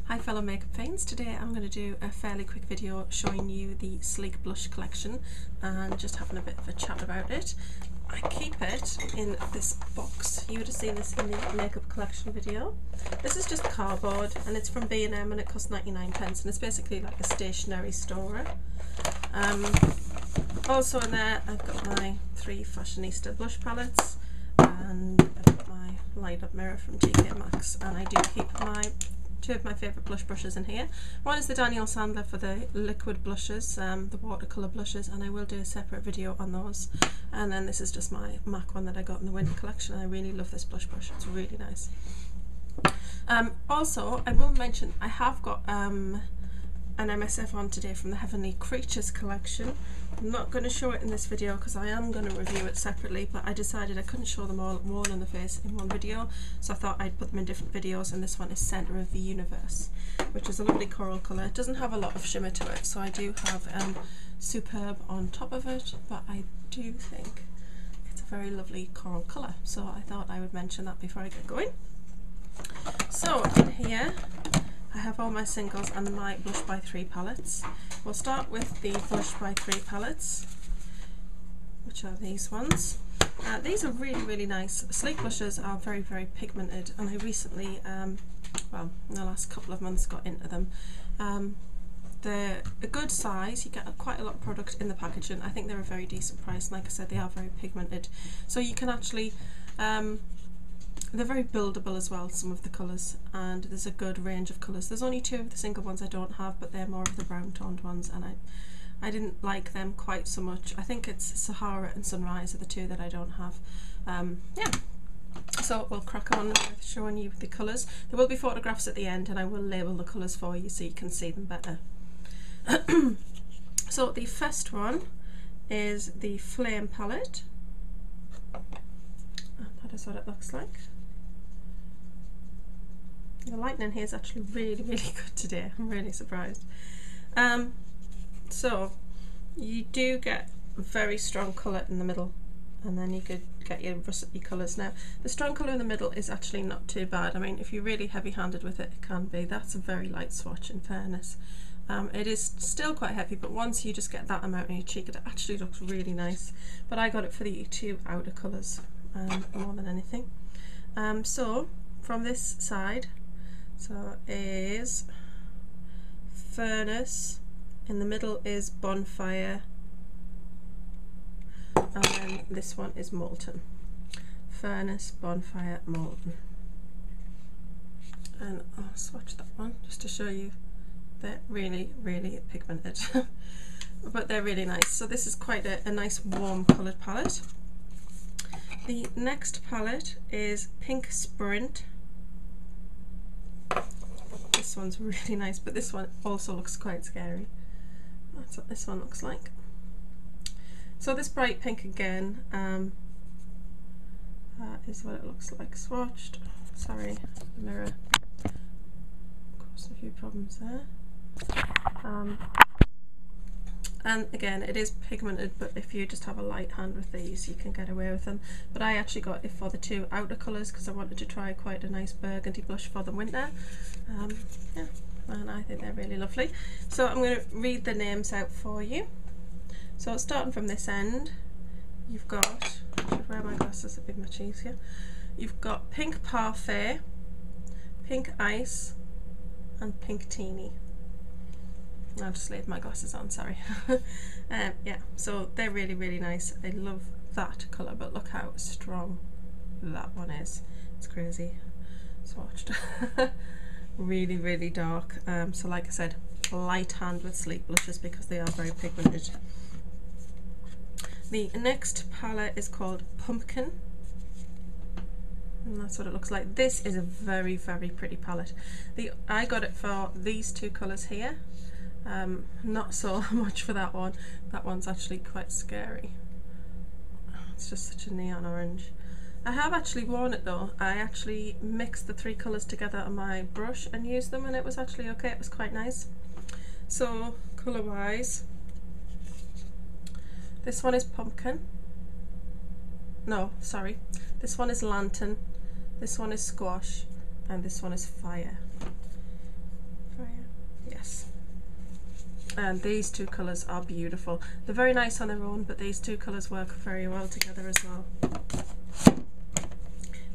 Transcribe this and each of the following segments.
Hi fellow makeup fiends, today I'm going to do a fairly quick video showing you the Sleek blush collection and just having a bit of a chat about it. I keep it in this box. You would have seen this in the makeup collection video. This is just cardboard and it's from B&M and it costs 99 pence and it's basically like a stationery store. Also in there I've got my 3 Fashionista blush palettes and I've got my light up mirror from TK Maxx, and I do keep my 2 of my favourite blush brushes in here. One is the Daniel Sandler for the liquid blushes, the watercolour blushes, and I will do a separate video on those. And then this is just my MAC one that I got in the winter collection. I really love this blush brush, it's really nice. Also, I will mention I have got an MSF on today from the Heavenly Creatures collection. I'm not going to show it in this video because I am going to review it separately, but I decided I couldn't show them all in the face in one video, so I thought I'd put them in different videos, and this one is Centre of the Universe, which is a lovely coral colour. It doesn't have a lot of shimmer to it, so I do have Superb on top of it, but I do think it's a very lovely coral colour, so I thought I would mention that before I get going. So in here I have all my singles and my Blush by 3 palettes. We'll start with the Blush by 3 palettes, which are these ones. These are really nice. Sleek blushes are very pigmented, and I recently, well, in the last couple of months got into them. They're a good size, you get quite a lot of product in the packaging. I think they're a very decent price, and like I said, they are very pigmented. So you can actually, they're very buildable as well, some of the colours, and there's a good range of colours. There's only 2 of the single ones I don't have, but they're more of the brown toned ones, and I didn't like them quite so much. I think it's Sahara and Sunrise are the 2 that I don't have. Yeah, so we'll crack on with showing you the colours. There will be photographs at the end, and I will label the colours for you so you can see them better. So the first one is the Flame palette. That is what it looks like. The lighting in here is actually really good today. I'm really surprised. So you do get very strong colour in the middle, and then you could get your rusty colours. Now the strong colour in the middle is actually not too bad. I mean, if you're really heavy handed with it, it can be. That's a very light swatch in fairness. It is still quite heavy, but once you just get that amount on your cheek, it actually looks really nice. But I got it for the 2 outer colours more than anything. So from this side, so is Furnace, in the middle is Bonfire, and then this one is Molten. Furnace, Bonfire, Molten. And I'll swatch that one just to show you they're really pigmented. But they're really nice. So this is quite a nice warm coloured palette. The next palette is Pink Sprint. This one's really nice, but this one also looks quite scary. That's what this one looks like. So this bright pink again is what it looks like swatched. Sorry, the mirror caused a few problems there. And again, it is pigmented, but if you just have a light hand with these, you can get away with them. But I actually got it for the 2 outer colours because I wanted to try quite a nice burgundy blush for the winter. Yeah, and I think they're really lovely. So I'm going to read the names out for you. So starting from this end, you've got, I should wear my glasses, it'd be much easier. You've got Pink Parfait, Pink Ice, and Pink Teeny. I'll just leave my glasses on, sorry. Yeah, so they're really nice. I love that colour, but look how strong that one is. It's crazy. Swatched. really dark. So like I said, light hand with sleek blushes because they are very pigmented. The next palette is called Pumpkin, and that's what it looks like. This is a very pretty palette. I got it for these 2 colours here. Not so much for that one. That one's actually quite scary. It's just such a neon orange. I have actually worn it though. I actually mixed the 3 colours together on my brush and used them, and it was actually okay. It was quite nice. So colour wise, this one is Pumpkin. No, sorry. This one is Lantern. This one is Squash, and this one is Fire. gorgeous. And these two colours are beautiful. They're very nice on their own, but these two colours work very well together as well.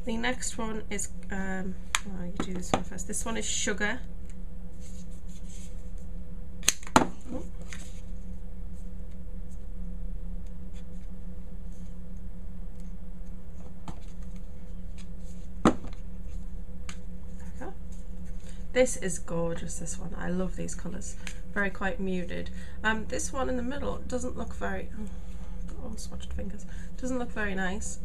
The next one is, you do this one first. This one is Sugar. Oh. This is gorgeous, this one. I love these colours. Very quite muted. This one in the middle doesn't look very, got all swatched fingers, doesn't look very nice,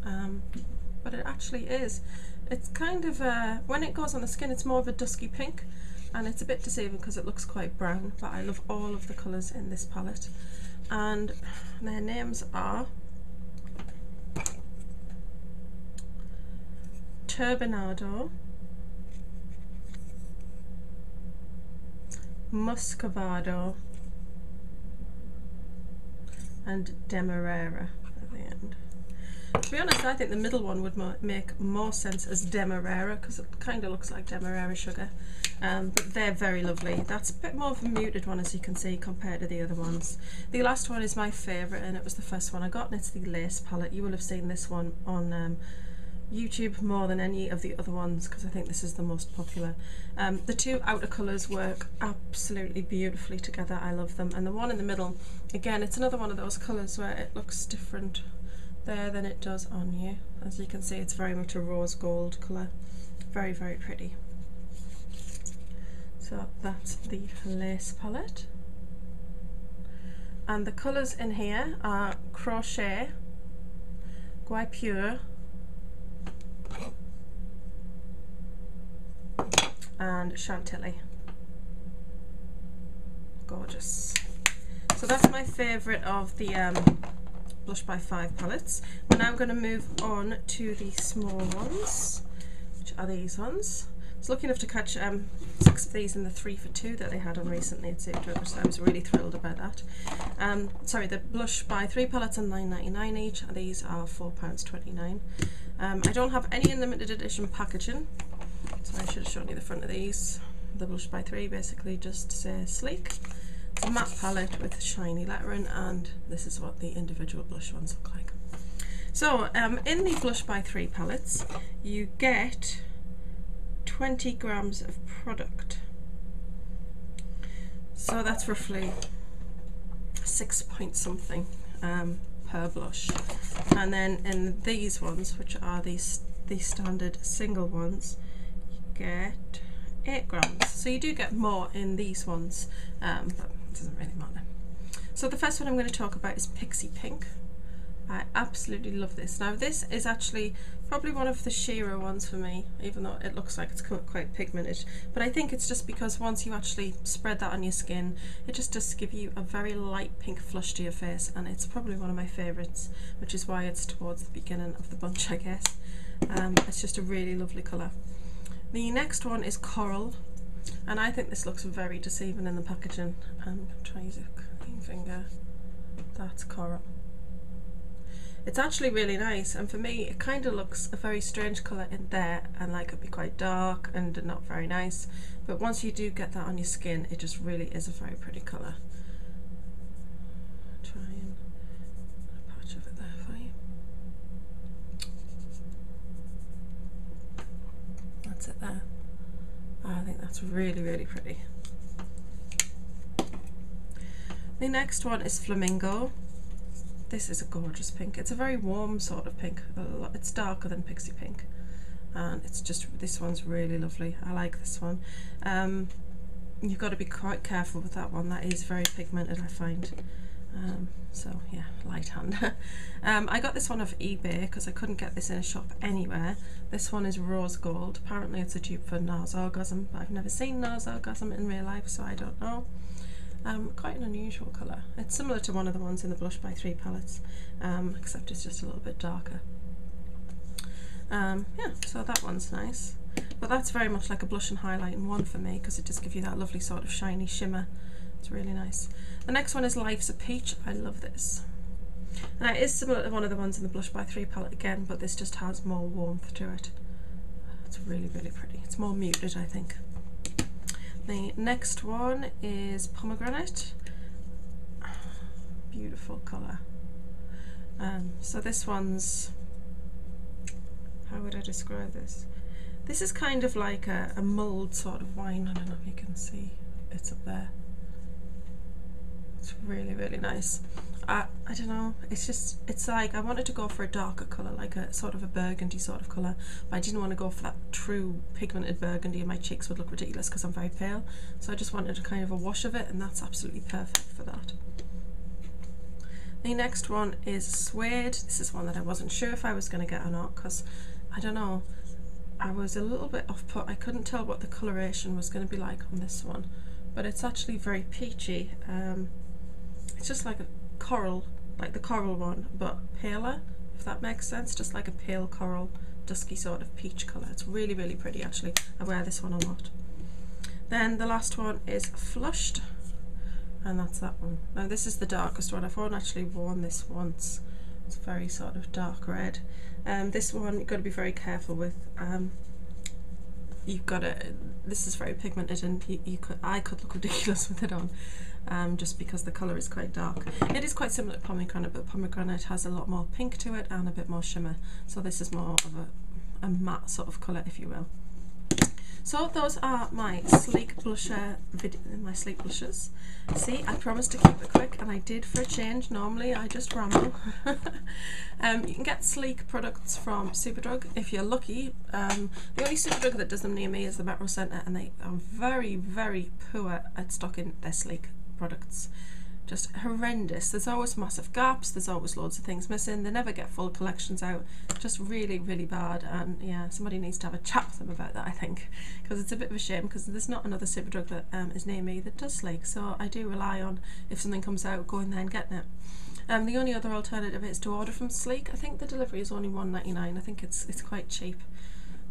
but it actually is. It's kind of, when it goes on the skin, it's more of a dusky pink, and it's a bit deceiving because it looks quite brown, but I love all of the colours in this palette. And their names are Turbinado, Muscovado, and Demerara at the end. To be honest, I think the middle one would make more sense as Demerara because it kind of looks like Demerara sugar, but they're very lovely. That's a bit more of a muted one, as you can see, compared to the other ones. The last one is my favourite, and it was the first one I got, and it's the Lace palette. You will have seen this one on YouTube more than any of the other ones because I think this is the most popular. The two outer colours work absolutely beautifully together. I love them. And the one in the middle, again, it's another one of those colours where it looks different there than it does on you. As you can see, it's very much a rose gold colour. Very, very pretty. So that's the Lace palette. And the colours in here are Crochet, Guipure, and Chantilly. Gorgeous. So that's my favourite of the Blush by 5 palettes. We're now going to move on to the small ones, which are these ones. I was lucky enough to catch 6 of these in the 3 for 2 that they had on recently at Saved, so I was really thrilled about that. Sorry, the Blush by 3 palettes are $9.99 each, and these are £4.29. I don't have any in limited edition packaging, so I should have shown you the front of these. The Blush by 3 basically just says sleek. It's a matte palette with shiny lettering, and this is what the individual blush ones look like. So in the Blush by 3 palettes you get 20 grams of product, so that's roughly 6 point something per blush. And then in these ones, which are these standard single ones, you get 8 grams. So you do get more in these ones, but it doesn't really matter. So the first one I'm going to talk about is Pixie Pink. I absolutely love this. Now this is actually probably one of the sheerer ones for me, even though it looks like it's quite pigmented, but I think it's just because once you actually spread that on your skin, it just does give you a very light pink flush to your face, and it's probably one of my favourites, which is why it's towards the beginning of the bunch, I guess. It's just a really lovely colour. The next one is Coral, and I think this looks very deceiving in the packaging. Try to use a clean finger. That's Coral. It's actually really nice, and for me it kind of looks a very strange colour in there, and like it'd be quite dark and not very nice, but once you do get that on your skin, it just really is a very pretty colour. Try and put a patch of it there for you. That's it there. I think that's really, really pretty. The next one is Flamingo. This is a gorgeous pink. It's a very warm sort of pink. It's darker than Pixie Pink, and it's just, this one's really lovely. I like this one. You've got to be quite careful with that one. That is very pigmented, I find. So yeah, light hand. I got this one off eBay because I couldn't get this in a shop anywhere. This one is Rose Gold. Apparently it's a dupe for NARS Orgasm, but I've never seen NARS Orgasm in real life, so I don't know. Quite an unusual colour. It's similar to one of the ones in the Blush by 3 palettes, except it's just a little bit darker. Yeah, so that one's nice. But that's very much like a blush and highlight in one for me, because it just gives you that lovely sort of shiny shimmer. It's really nice. The next one is Life's a Peach. I love this. And it is similar to one of the ones in the Blush by 3 palette again, but this just has more warmth to it. It's really, really pretty. It's more muted, I think. The next one is pomegranate. Beautiful colour. So this one's, how would I describe this? This is kind of like a mulled sort of wine. I don't know if you can see, it's up there. It's really, really nice. I don't know, it's like I wanted to go for a darker colour, like a sort of a burgundy sort of colour, but I didn't want to go for that true pigmented burgundy and my cheeks would look ridiculous because I'm very pale, so I just wanted a kind of a wash of it, and that's absolutely perfect for that. The next one is suede. This is one that I wasn't sure if I was going to get or not, because I don't know, I was a little bit off put. I couldn't tell what the coloration was going to be like on this one, but it's actually very peachy. It's just like a coral, like the coral one, but paler, if that makes sense. Just like a pale coral, dusky sort of peach colour. It's really, really pretty actually. I wear this one a lot. Then the last one is flushed, and that's that one. Now this is the darkest one. I've only actually worn this once. It's very sort of dark red. This one you've got to be very careful with. You've got to, this is very pigmented, and I could look ridiculous with it on, just because the colour is quite dark. It is quite similar to pomegranate, but pomegranate has a lot more pink to it and a bit more shimmer, so this is more of a matte sort of colour, if you will. So those are my sleek blusher my sleek blushes. See, I promised to keep it quick, and I did for a change. Normally I just ramble. You can get sleek products from Superdrug if you're lucky. The only Superdrug that does them near me is the Metro Centre, and they are very, very poor at stocking their sleek products. Just horrendous. There's always massive gaps, there's always loads of things missing, they never get full collections out. Just really, really bad, and yeah, somebody needs to have a chat with them about that, I think, because it's a bit of a shame, because there's not another Superdrug that is near me that does sleek, so I do rely on, if something comes out, going there and getting it. The only other alternative is to order from Sleek. I think the delivery is only £1.99. I think it's quite cheap,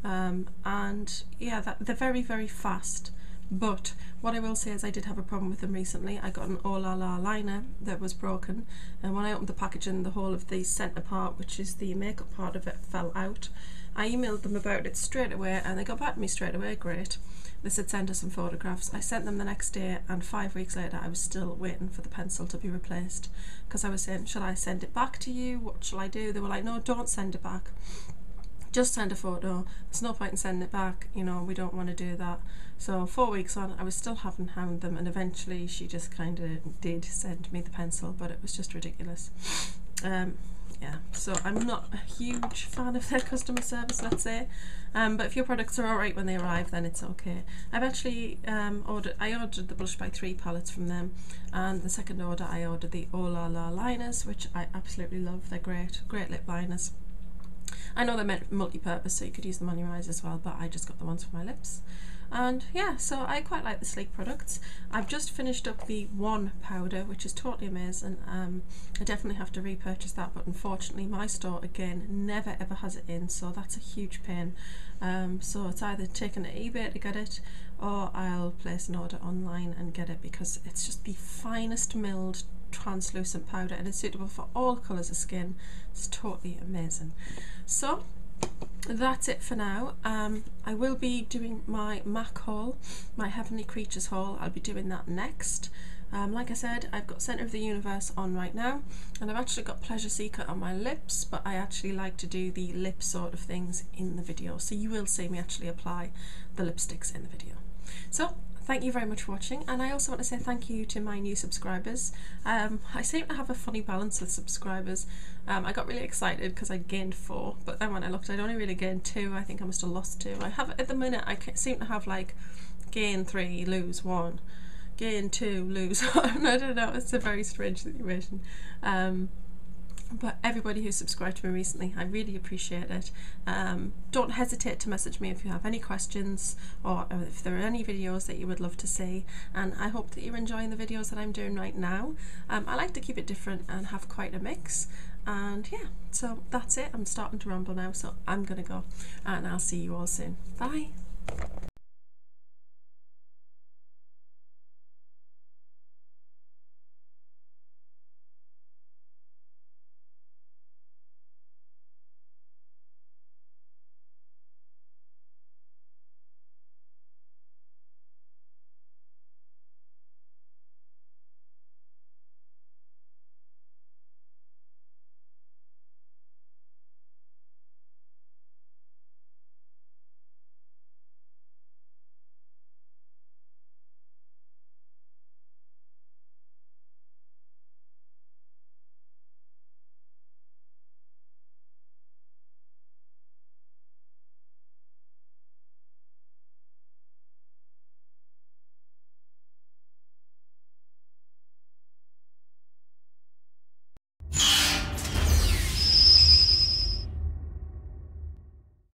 and yeah, they're very, very fast. But what I will say is I did have a problem with them recently. I got an Oh La La liner that was broken, and when I opened the packaging, the whole of the centre part, which is the makeup part of it, fell out. I emailed them about it straight away, and they got back to me straight away. Great. They said send us some photographs. I sent them the next day, and 5 weeks later I was still waiting for the pencil to be replaced, because I was saying, shall I send it back to you? What shall I do? They were like, no, don't send it back. Just send a photo. There's no point in sending it back, you know, we don't want to do that. So 4 weeks on, I was still having to hound them, and eventually she just kind of did send me the pencil, but it was just ridiculous. Yeah, so I'm not a huge fan of their customer service, let's say, but if your products are alright when they arrive, then it's okay. I've actually ordered the Blush by 3 palettes from them, and the second order I ordered the Oh La La liners, which I absolutely love. They're great lip liners. I know they're multi-purpose, so you could use them on your eyes as well, but I just got the ones for my lips. And yeah, so I quite like the sleek products. I've just finished up the One powder, which is totally amazing. I definitely have to repurchase that, but unfortunately my store again never ever has it in, so that's a huge pain. So it's either taken to eBay to get it, or I'll place an order online and get it, because it's just the finest milled translucent powder, and it's suitable for all colours of skin. It's totally amazing. So that's it for now. I will be doing my MAC haul, my Heavenly Creatures haul. I'll be doing that next. Like I said, I've got Centre of the Universe on right now, and I've actually got Pleasure Seeker on my lips, but I actually like to do the lip sort of things in the video, so you will see me actually apply the lipsticks in the video. So thank you very much for watching, and I also want to say thank you to my new subscribers. I seem to have a funny balance with subscribers. I got really excited because I gained 4, but then when I looked, I'd only really gained 2. I think I must have lost 2. I have, at the minute, I seem to have like gain 3, lose 1, gain 2, lose 1. I don't know, it's a very strange situation. But everybody who subscribed to me recently, I really appreciate it. Don't hesitate to message me if you have any questions, or if there are any videos that you would love to see, and I hope that you're enjoying the videos that I'm doing right now. I like to keep it different and have quite a mix, and yeah, so that's it. I'm starting to ramble now, so I'm gonna go, and I'll see you all soon. Bye.